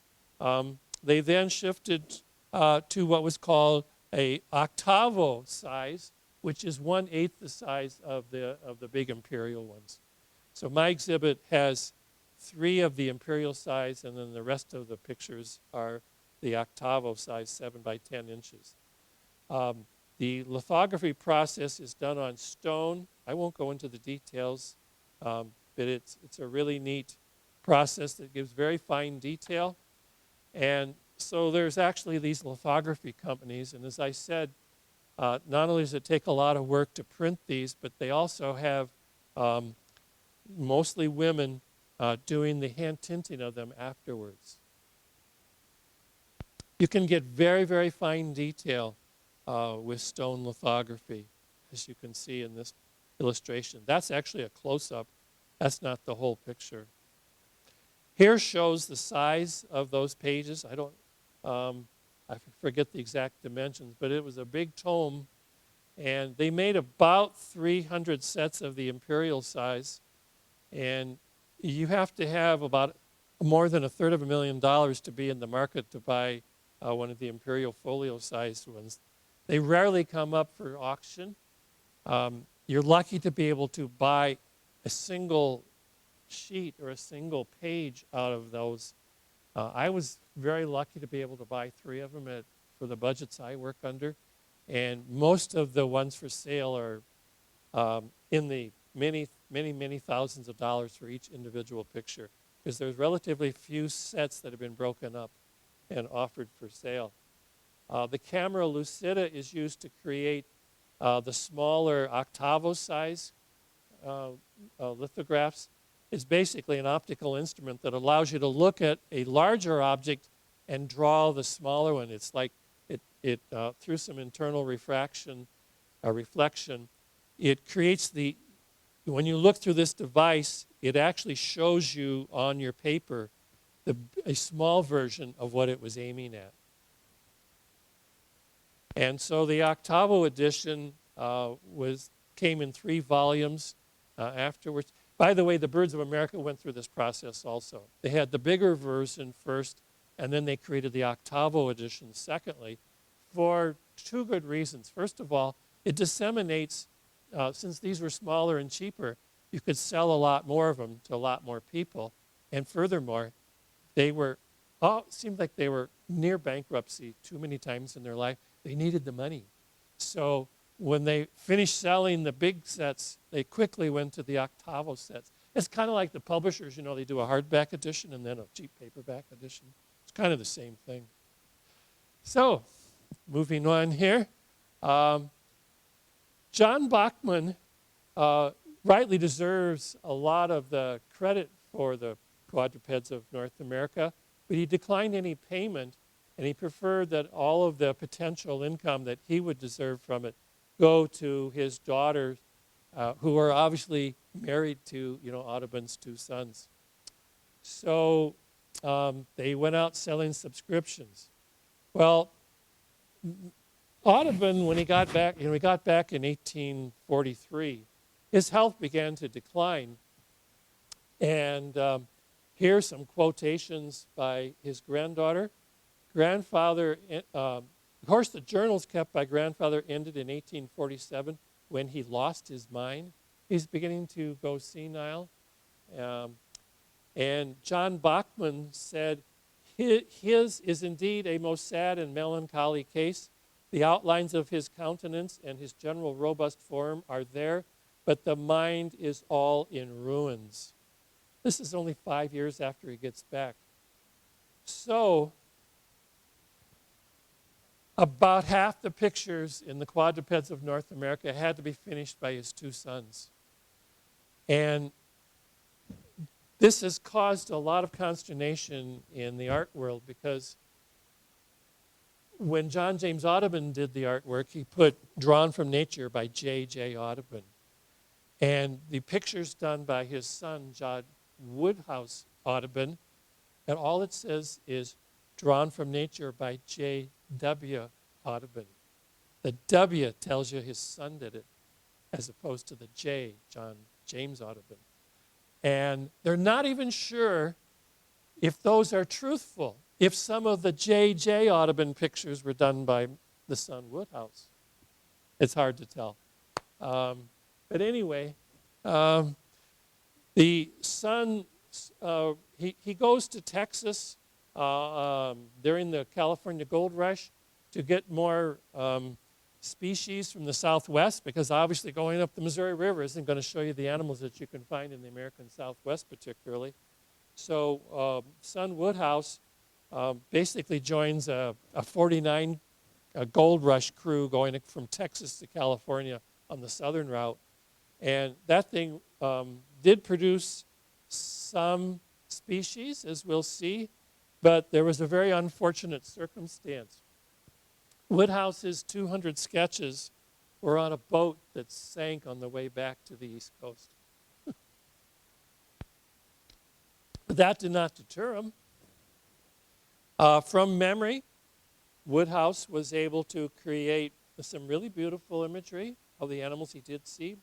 they then shifted to what was called a octavo size, which is 1/8 the size of the big imperial ones. So my exhibit has 3 of the imperial size, and then the rest of the pictures are the octavo size, 7 by 10 inches. The lithography process is done on stone. I won't go into the details, but it's a really neat process that gives very fine detail. And so there's actually these lithography companies, and as I said, not only does it take a lot of work to print these, but they also have mostly women doing the hand tinting of them afterwards. You can get very, very fine detail with stone lithography, as you can see in this illustration. That's actually a close-up. That's not the whole picture. Here shows the size of those pages. I forget the exact dimensions, but it was a big tome, and they made about 300 sets of the imperial size, and you have to have about more than $250,000 to be in the market to buy one of the imperial folio-sized ones. They rarely come up for auction. You're lucky to be able to buy a single sheet or a single page out of those. I was very lucky to be able to buy 3 of them for the budgets I work under. And most of the ones for sale are in the many, many, many thousands of dollars for each individual picture, because there's relatively few sets that have been broken up and offered for sale. The camera lucida is used to create the smaller octavo size lithographs. It's basically an optical instrument that allows you to look at a larger object and draw the smaller one. It's like through some internal reflection, it creates when you look through this device, it actually shows you on your paper a small version of what it was aiming at. And so the octavo edition came in 3 volumes afterwards. By the way, the Birds of America went through this process also. They had the bigger version first, and then they created the octavo edition secondly, for 2 good reasons. First of all, it disseminates, since these were smaller and cheaper, you could sell a lot more of them to a lot more people. And furthermore, seemed like they were near bankruptcy too many times in their life. They needed the money. So when they finished selling the big sets, they quickly went to the octavo sets. It's kind of like the publishers, they do a hardback edition and then a cheap paperback edition. It's kind of the same thing. So, moving on here. John Bachman rightly deserves a lot of the credit for the quadrupeds of North America, but he declined any payment, and he preferred that all of the potential income that he would deserve from it go to his daughters, who are obviously married to, Audubon's 2 sons. So they went out selling subscriptions. Well, Audubon, when he got back, he got back in 1843, his health began to decline. And here's some quotations by his granddaughter. Grandfather, of course, the journals kept by grandfather ended in 1847 when he lost his mind. He's beginning to go senile. And John Bachman said, his is indeed a most sad and melancholy case. The outlines of his countenance and his general robust form are there, but the mind is all in ruins. This is only 5 years after he gets back. So, about half the pictures in the quadrupeds of North America had to be finished by his 2 sons. And this has caused a lot of consternation in the art world, because when John James Audubon did the artwork, he put "Drawn from Nature" by J.J. Audubon. And the pictures done by his son, John Woodhouse Audubon, and all it says is "Drawn from Nature" by J.W. Audubon. The W tells you his son did it, as opposed to the J, John James Audubon. And they're not even sure if those are truthful, if some of the J.J. Audubon pictures were done by the son Woodhouse. It's hard to tell. But anyway, the son, he goes to Texas during the California Gold Rush to get more species from the Southwest, because obviously going up the Missouri River isn't going to show you the animals that you can find in the American Southwest particularly. So son Woodhouse basically joins a 49 Gold Rush crew going from Texas to California on the southern route. And that thing did produce some species, as we'll see, but there was a very unfortunate circumstance. Woodhouse's 200 sketches were on a boat that sank on the way back to the East Coast. But that did not deter him. From memory, Woodhouse was able to create some really beautiful imagery of the animals he did see.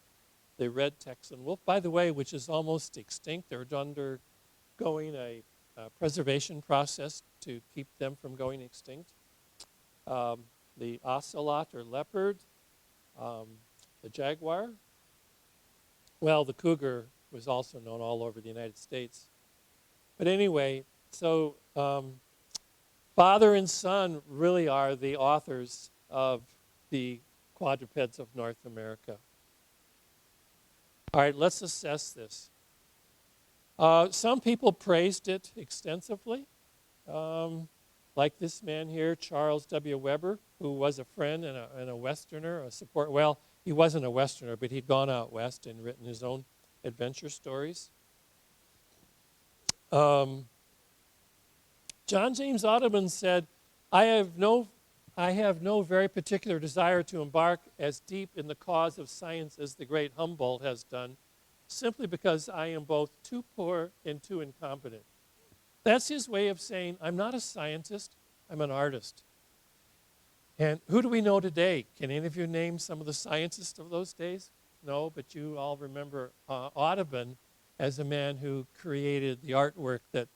The red Texan wolf, by the way, which is almost extinct. They're undergoing a preservation process to keep them from going extinct. The ocelot or leopard, the jaguar. Well, the cougar was also known all over the United States. But anyway, so father and son really are the authors of the quadrupeds of North America. All right, let's assess this. Some people praised it extensively. Like this man here, Charles W. Weber, who was a friend and a Westerner, a support. Well, he wasn't a Westerner, but he'd gone out west and written his own adventure stories. John James Audubon said, I have no very particular desire to embark as deep in the cause of science as the great Humboldt has done, simply because I am both too poor and too incompetent. That's his way of saying, I'm not a scientist, I'm an artist. And who do we know today? Can any of you name some of the scientists of those days? No, but you all remember Audubon as a man who created the artwork that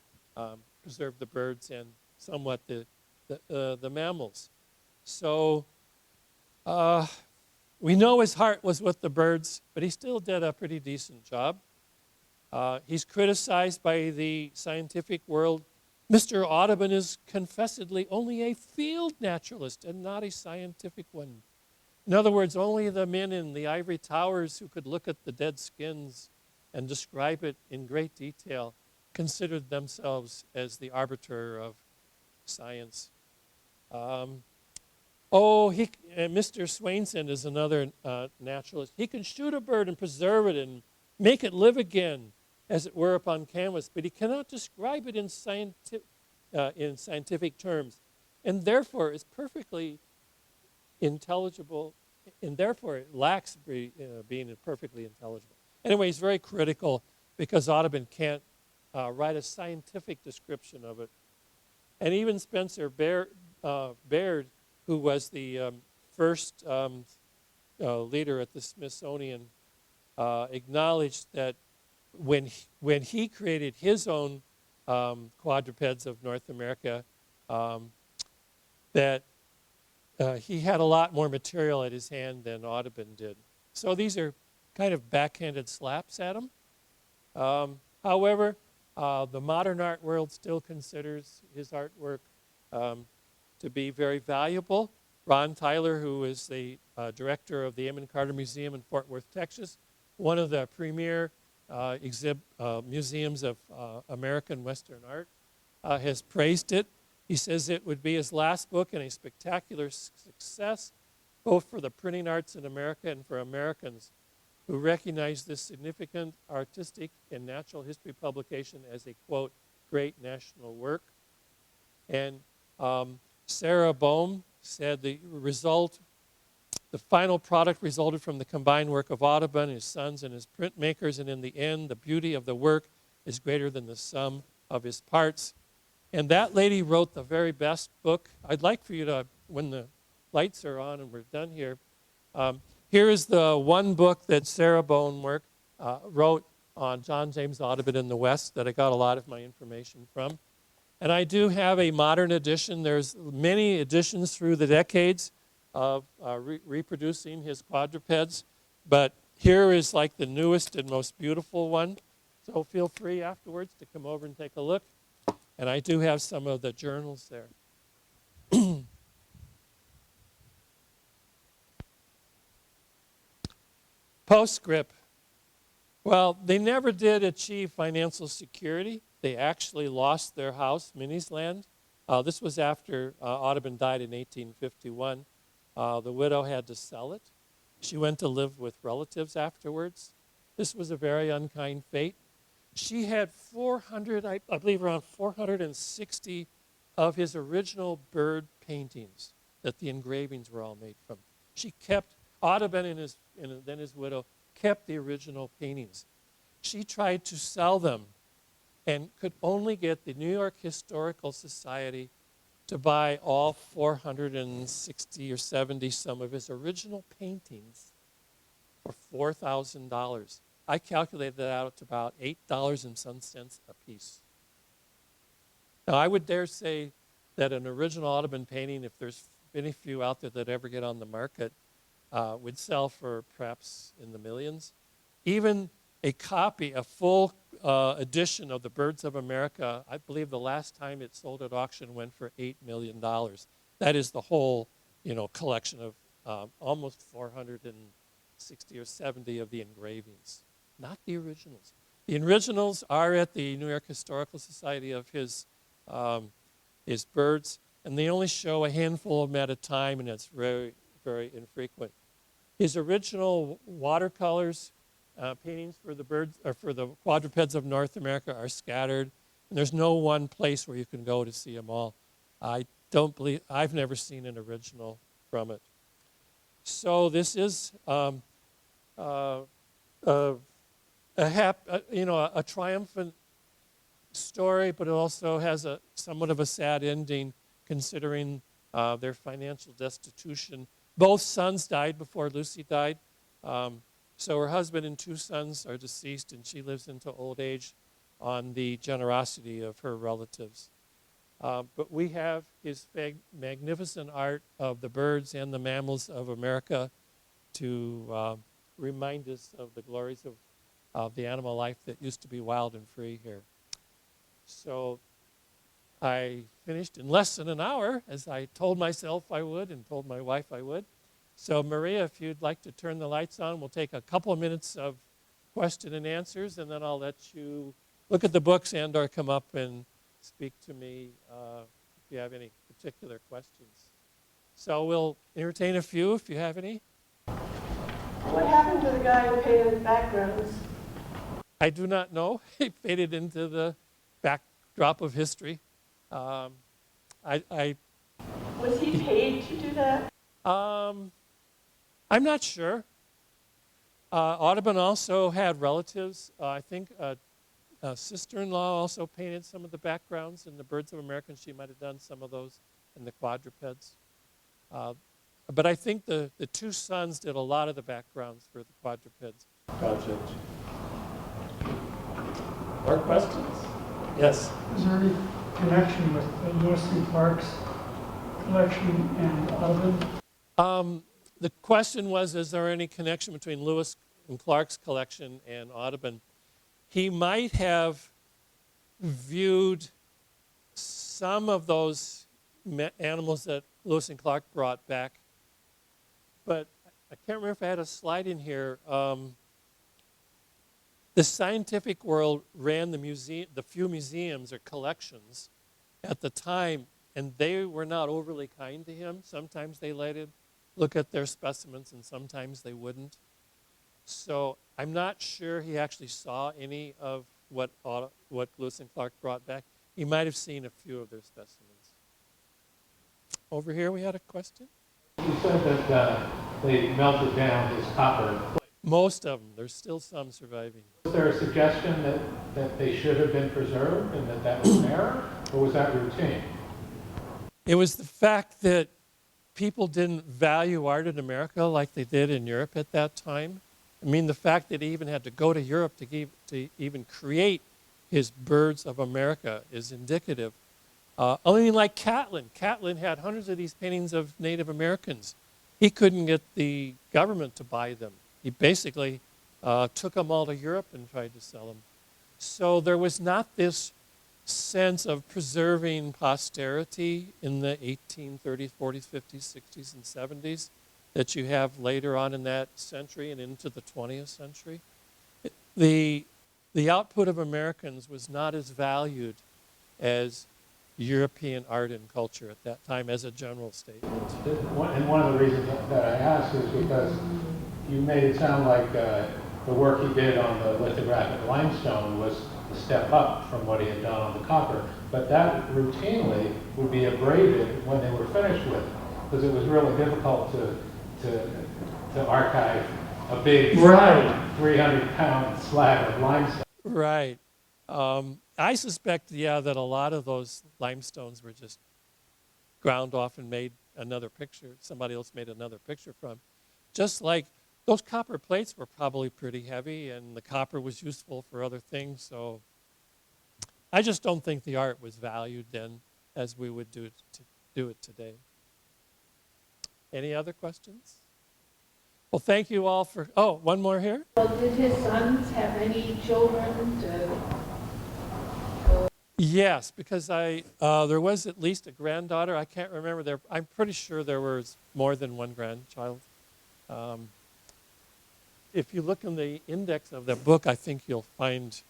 preserved the birds and somewhat the mammals. So we know his heart was with the birds, but he still did a pretty decent job. He's criticized by the scientific world. Mr. Audubon is confessedly only a field naturalist and not a scientific one. In other words, only the men in the ivory towers who could look at the dead skins and describe it in great detail considered themselves as the arbiter of science. Mr. Swainson is another naturalist. He can shoot a bird and preserve it and make it live again, as it were, upon canvas, but he cannot describe it in scientific terms, and therefore is perfectly intelligible, and therefore it lacks being perfectly intelligible. Anyway, he's very critical because Audubon can't write a scientific description of it. And even Spencer Baird, who was the first leader at the Smithsonian, acknowledged that when he created his own quadrupeds of North America, that he had a lot more material at his hand than Audubon did. So these are kind of backhanded slaps at him. However, the modern art world still considers his artwork to be very valuable. Ron Tyler, who is the director of the Amon Carter Museum in Fort Worth, Texas, one of the premier museums of American Western art, has praised it. He says it would be his last book and a spectacular success, both for the printing arts in America and for Americans who recognize this significant artistic and natural history publication as a, quote, great national work. And Sarah Bohm said the final product resulted from the combined work of Audubon, his sons, and his printmakers, and in the end, the beauty of the work is greater than the sum of his parts. And that lady wrote the very best book. I'd like for you to, when the lights are on and we're done here, here is the one book that Sarah Bohm wrote on John James Audubon in the West that I got a lot of my information from. And I do have a modern edition. There's many editions through the decades of reproducing his quadrupeds, but here is like the newest and most beautiful one. So feel free afterwards to come over and take a look. And I do have some of the journals there. Postscript. Well, they never did achieve financial security. They actually lost their house, Minnie's Land. This was after Audubon died in 1851. The widow had to sell it. She went to live with relatives afterwards. This was a very unkind fate. She had 400, I believe around 460 of his original bird paintings that the engravings were all made from. She kept, Audubon and then his widow kept the original paintings. She tried to sell them and could only get the New York Historical Society to buy all 460 or 70 some of his original paintings for $4,000. I calculated that out to about $8 and some cents a piece. Now, I would dare say that an original Audubon painting, if there's any few out there that ever get on the market, would sell for perhaps in the millions. Even a copy, a full edition of the Birds of America, I believe the last time it sold at auction went for $8 million. That is the whole, collection of almost 460 or 70 of the engravings, not the originals. The originals are at the New York Historical Society of his birds, and they only show a handful of them at a time, and it's very, very infrequent. His original watercolors, paintings for the birds or for the quadrupeds of North America are scattered, and there's no one place where you can go to see them all. I've never seen an original from it. So this is a triumphant story, but it also has somewhat of a sad ending considering their financial destitution. Both sons died before Lucy died. So her husband and 2 sons are deceased, and she lives into old age on the generosity of her relatives. But we have his magnificent art of the birds and the mammals of America to remind us of the glories of the animal life that used to be wild and free here. So I finished in less than an hour, as I told myself I would and told my wife I would. So Maria, if you'd like to turn the lights on, we'll take a couple of minutes of question and answers, and then I'll let you look at the books and or come up and speak to me if you have any particular questions. So we'll entertain a few if you have any.
What happened to the guy who painted backgrounds?
I do not know. He faded into the backdrop of history.
Was he paid to do that?
I'm not sure. Audubon also had relatives. I think a sister-in-law also painted some of the backgrounds in the Birds of America, and she might have done some of those in the quadrupeds. But I think the 2 sons did a lot of the backgrounds for the quadrupeds project. More questions? Yes?
Is there any connection with Lewis and Clark's collection and Audubon?
The question was, is there any connection between Lewis and Clark's collection and Audubon? He might have viewed some of those animals that Lewis and Clark brought back, but I can't remember if I had a slide in here. The scientific world ran the few museums or collections at the time, and they were not overly kind to him. Sometimes they let him look at their specimens, and sometimes they wouldn't. So I'm not sure he actually saw any of what Lewis and Clark brought back. He might have seen a few of their specimens. Over here we had a question.
You said that they melted down his copper.
Most of them. There's still some surviving.
Was there a suggestion that they should have been preserved and that was an error, or was that routine?
It was the fact that people didn't value art in America like they did in Europe at that time. I mean, the fact that he even had to go to Europe to even create his Birds of America is indicative. Only like Catlin. Catlin had hundreds of these paintings of Native Americans. He couldn't get the government to buy them. He basically took them all to Europe and tried to sell them. So there was not this sense of preserving posterity in the 1830s, 40s, 50s, 60s, and 70s that you have later on in that century and into the 20th century. The output of Americans was not as valued as European art and culture at that time as a general statement.
And one of the reasons that I asked is because you made it sound like the work he did on the lithographic limestone was a step up from what he had done on the copper, but that routinely would be abraded when they were finished with, because it was really difficult to archive a big 300-pound slab of limestone.
Right. I suspect, that a lot of those limestones were just ground off and made another picture. Somebody else made another picture from. Just like those copper plates were probably pretty heavy, and the copper was useful for other things. So I just don't think the art was valued then as we would do it today. Any other questions? Well, thank you all for, one more here.
Well, did his sons have any children to...
Yes, because there was at least a granddaughter. I can't remember. I'm pretty sure there was more than one grandchild. If you look in the index of the book, I think you'll find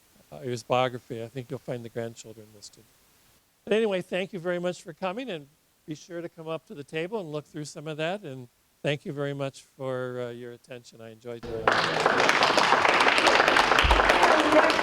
his biography. I think you'll find the grandchildren listed. But anyway, thank you very much for coming, and be sure to come up to the table and look through some of that. And thank you very much for your attention. I enjoyed doing it.